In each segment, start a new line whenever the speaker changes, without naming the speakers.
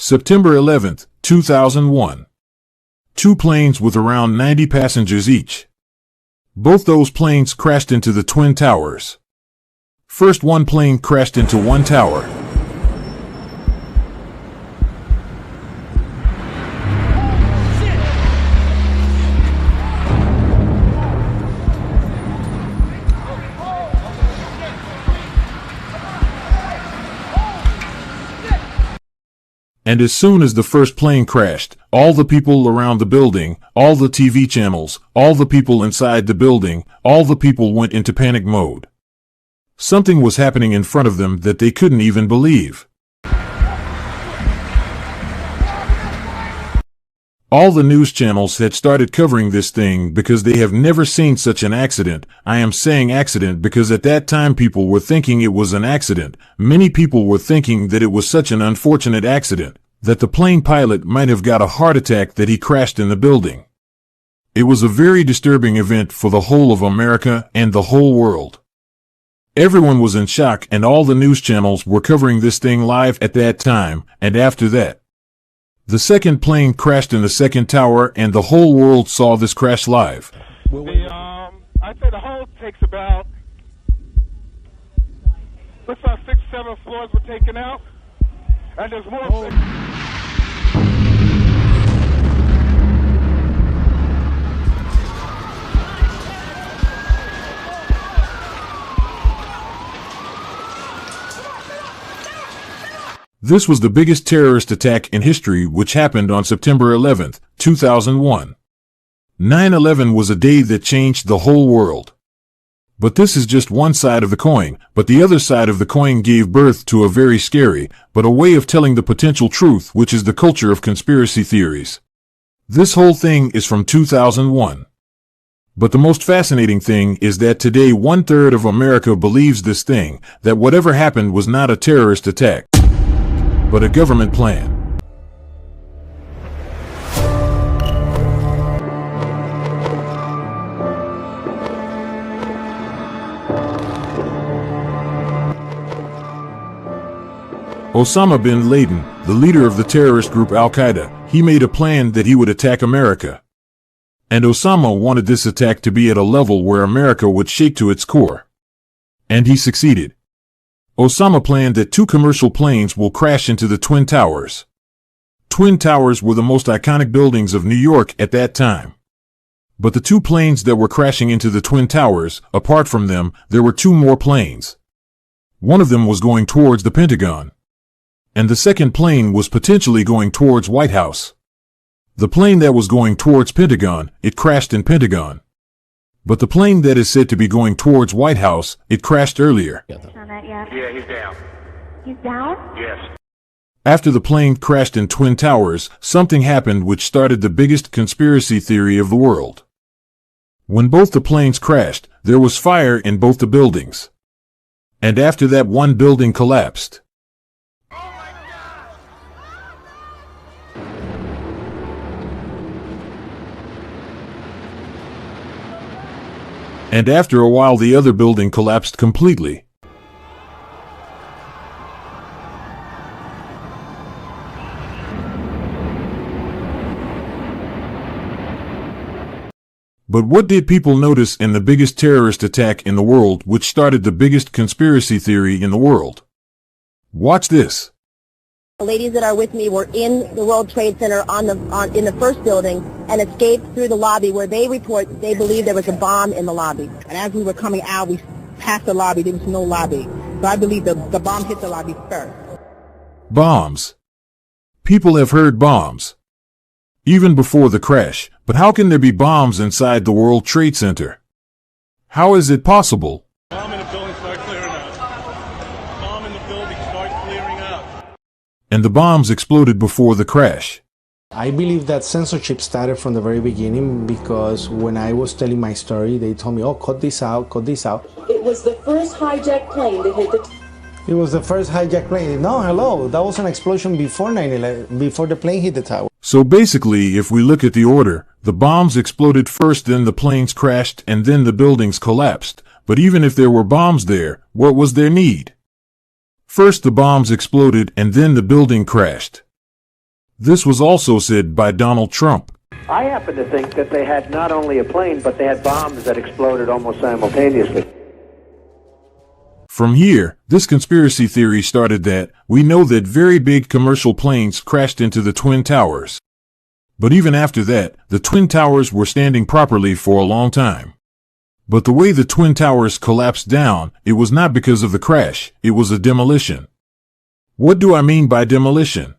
September 11th, 2001. Two planes with around 90 passengers each. Both those planes crashed into the Twin Towers. First, one plane crashed into one tower. And as soon as the first plane crashed, all the people around the building, all the TV channels, all the people inside the building, all the people went into panic mode. Something was happening in front of them that they couldn't even believe. All the news channels had started covering this thing because they have never seen such an accident. I am saying accident because at that time people were thinking it was an accident. Many people were thinking that it was such an unfortunate accident that the plane pilot might have got a heart attack that he crashed in the building. It was a very disturbing event for the whole of America and the whole world. Everyone was in shock and all the news channels were covering this thing live at that time, and after that, the second plane crashed in the second tower and the whole world saw this crash live.
I'd say the whole takes about, looks like 6 or 7 floors were taken out, and there's more.
This was the biggest terrorist attack in history, which happened on September 11th, 2001. 9/11 was a day that changed the whole world. But this is just one side of the coin, but the other side of the coin gave birth to a very scary, but a way of telling the potential truth, which is the culture of conspiracy theories. This whole thing is from 2001. But the most fascinating thing is that today 1/3 of America believes this thing, that whatever happened was not a terrorist attack, but a government plan. Osama-bin-Ladin, the leader of the terrorist group Al-Qaeda, he made a plan that he would attack America. And Osama wanted this attack to be at a level where America would shake to its core. And he succeeded. Osama planned that 2 commercial planes will crash into the Twin Towers. Twin Towers were the most iconic buildings of New York at that time. But the 2 planes that were crashing into the Twin Towers, apart from them, there were 2 more planes. One of them was going towards the Pentagon. And the second plane was potentially going towards White House. The plane that was going towards Pentagon, it crashed in Pentagon. But the plane that is said to be going towards White House, it crashed earlier.
Yeah, he's down.
He's down?
Yes.
After the plane crashed in Twin Towers, something happened which started the biggest conspiracy theory of the world. When both the planes crashed, there was fire in both the buildings. And after that, one building collapsed. And after a while, the other building collapsed completely. But what did people notice in the biggest terrorist attack in the world, which started the biggest conspiracy theory in the world? Watch this.
The ladies that are with me were in the World Trade Center in the first building and escaped through the lobby, where they report they believe there was a bomb in the lobby. And as we were coming out, we passed the lobby. There was no lobby. So I believe the bomb hit the lobby first.
Bombs. People have heard bombs. Even before the crash. But how can there be bombs inside the World Trade Center? How is it possible?
Bomb in the building, start clearing out. Bomb in the building, start clearing out.
And the bombs exploded before the crash.
I believe that censorship started from the very beginning, because when I was telling my story, they told me, oh, cut this out, cut this out.
It was the first hijacked plane that hit the...
It was the first hijacked plane. No, hello, that was an explosion before 9/11, before the plane hit the tower.
So basically, if we look at the order, the bombs exploded first, then the planes crashed, and then the buildings collapsed. But even if there were bombs there, what was their need? First the bombs exploded, and then the building crashed. This was also said by Donald Trump.
I happen to think that they had not only a plane, but they had bombs that exploded almost simultaneously.
From here, this conspiracy theory started that we know that very big commercial planes crashed into the Twin Towers. But even after that, the Twin Towers were standing properly for a long time. But the way the Twin Towers collapsed down, it was not because of the crash, it was a demolition. What do I mean by demolition?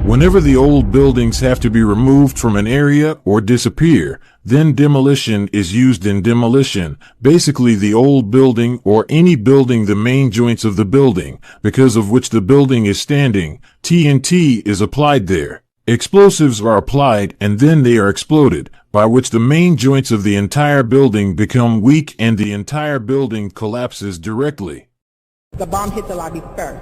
Whenever the old buildings have to be removed from an area or disappear, then demolition is used in demolition, basically the old building or any building, the main joints of the building, because of which the building is standing, TNT is applied there. Explosives are applied and then they are exploded, by which the main joints of the entire building become weak and the entire building collapses directly.
The bomb hit the lobby first.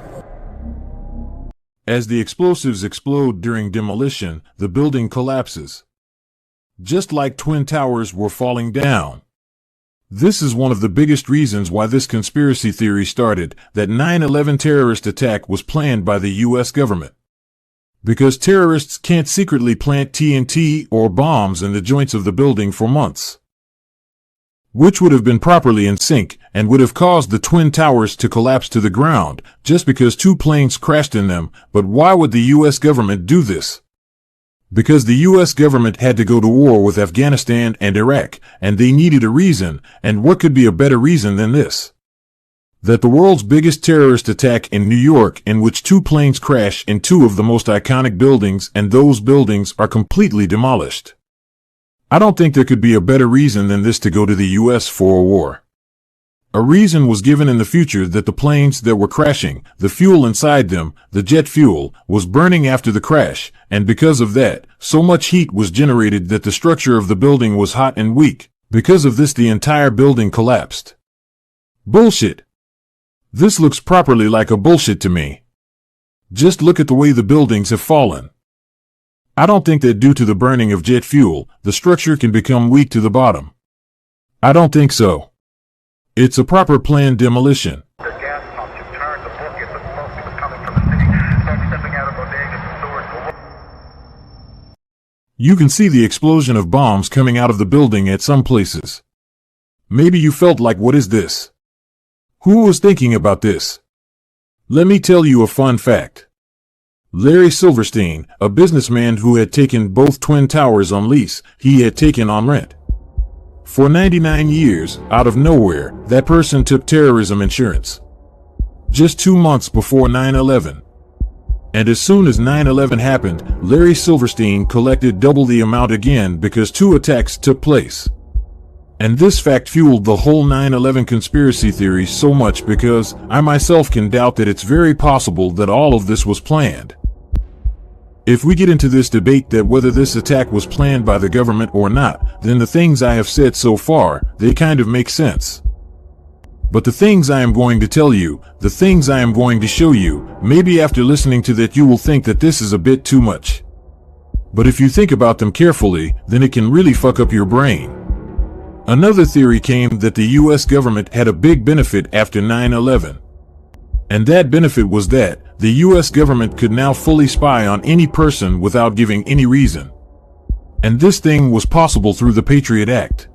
As the explosives explode during demolition, the building collapses. Just like Twin Towers were falling down. This is one of the biggest reasons why this conspiracy theory started, that 9/11 terrorist attack was planned by the U.S. government. Because terrorists can't secretly plant TNT or bombs in the joints of the building for months, which would have been properly in sync and would have caused the Twin Towers to collapse to the ground just because two planes crashed in them. But why would the U.S. government do this? Because the U.S. government had to go to war with Afghanistan and Iraq, and they needed a reason, and what could be a better reason than this? That the world's biggest terrorist attack in New York, in which two planes crash in two of the most iconic buildings, and those buildings are completely demolished. I don't think there could be a better reason than this to go to the U.S. for a war. A reason was given in the future that the planes that were crashing, the fuel inside them, the jet fuel, was burning after the crash, and because of that, so much heat was generated that the structure of the building was hot and weak. Because of this, the entire building collapsed. Bullshit. This looks properly like a bullshit to me. Just look at the way the buildings have fallen. I don't think that due to the burning of jet fuel, the structure can become weak to the bottom. I don't think so. It's a proper planned demolition.
The gas pump to turn the book if the smoke was coming from the city. Start stepping out of bodegas and stores.
You can see the explosion of bombs coming out of the building at some places. Maybe you felt like, what is this? Who was thinking about this? Let me tell you a fun fact. Larry Silverstein, a businessman who had taken both Twin Towers on lease, he had taken on rent. For 99 years, out of nowhere, that person took terrorism insurance. Just 2 months before 9/11. And as soon as 9/11 happened, Larry Silverstein collected double the amount again because 2 attacks took place. And this fact fueled the whole 9/11 conspiracy theory so much because I myself can doubt that it's very possible that all of this was planned. If we get into this debate that whether this attack was planned by the government or not, then the things I have said so far, they kind of make sense. But the things I am going to tell you, the things I am going to show you, maybe after listening to that you will think that this is a bit too much. But if you think about them carefully, then it can really fuck up your brain. Another theory came that the U.S. government had a big benefit after 9/11. And that benefit was that the U.S. government could now fully spy on any person without giving any reason. And this thing was possible through the Patriot Act.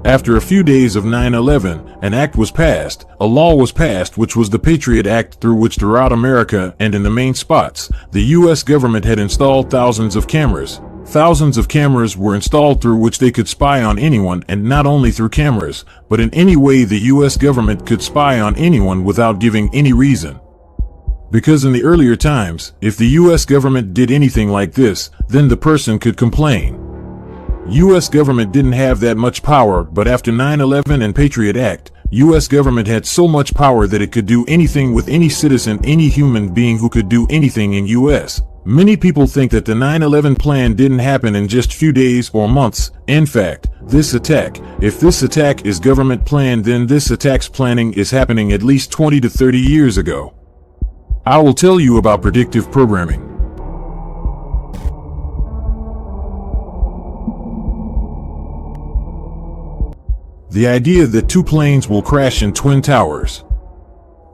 After a few days of 9/11, an act was passed, a law was passed which was the Patriot Act, through which throughout America and in the main spots, the U.S. government had installed thousands of cameras. Thousands of cameras were installed through which they could spy on anyone, and not only through cameras, but in any way the U.S. government could spy on anyone without giving any reason. Because in the earlier times, if the U.S. government did anything like this, then the person could complain. U.S. government didn't have that much power, but after 9/11 and Patriot Act, U.S. government had so much power that it could do anything with any citizen, any human being who could do anything in U.S. Many people think that the 9/11 plan didn't happen in just few days or months. In fact, this attack, if this attack is government planned, then this attack's planning is happening at least 20 to 30 years ago. I will tell you about predictive programming. The idea that 2 planes will crash in Twin Towers.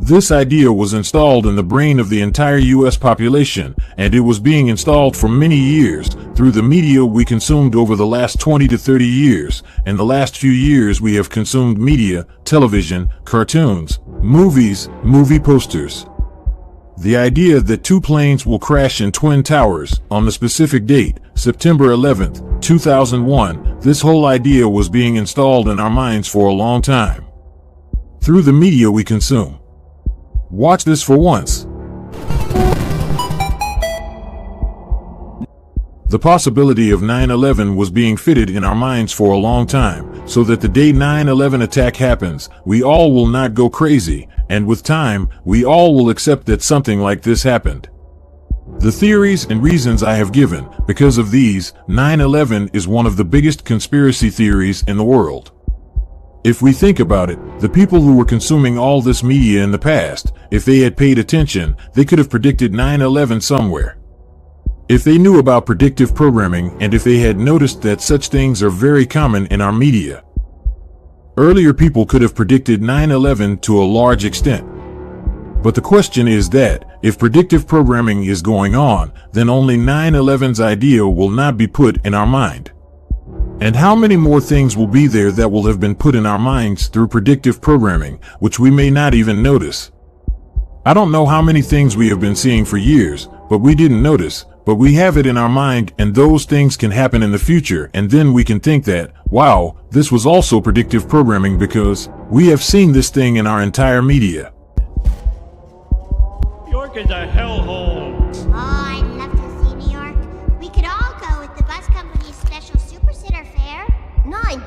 This idea was installed in the brain of the entire US population, and it was being installed for many years through the media we consumed over the last 20 to 30 years. In the last few years we have consumed media, television, cartoons, movies, movie posters. The idea that two planes will crash in Twin Towers on the specific date, September 11th, 2001, this whole idea was being installed in our minds for a long time. Through the media we consume. Watch this for once. The possibility of 9/11 was being fitted in our minds for a long time, so that the day 9/11 attack happens, we all will not go crazy, and with time, we all will accept that something like this happened. The theories and reasons I have given, because of these, 9/11 is one of the biggest conspiracy theories in the world. If we think about it, the people who were consuming all this media in the past, if they had paid attention, they could have predicted 9/11 somewhere. If they knew about predictive programming and if they had noticed that such things are very common in our media. Earlier people could have predicted 9/11 to a large extent. But the question is that, if predictive programming is going on, then only 9/11's idea will not be put in our mind. And how many more things will be there that will have been put in our minds through predictive programming, which we may not even notice? I don't know how many things we have been seeing for years, but we didn't notice, but we have it in our mind, and those things can happen in the future, and then we can think that, wow, this was also predictive programming because we have seen this thing in our entire media.
New York is a hellhole.
Oh, I'd love to see New York. We could all go with the bus company's special Super Sitter fare. 9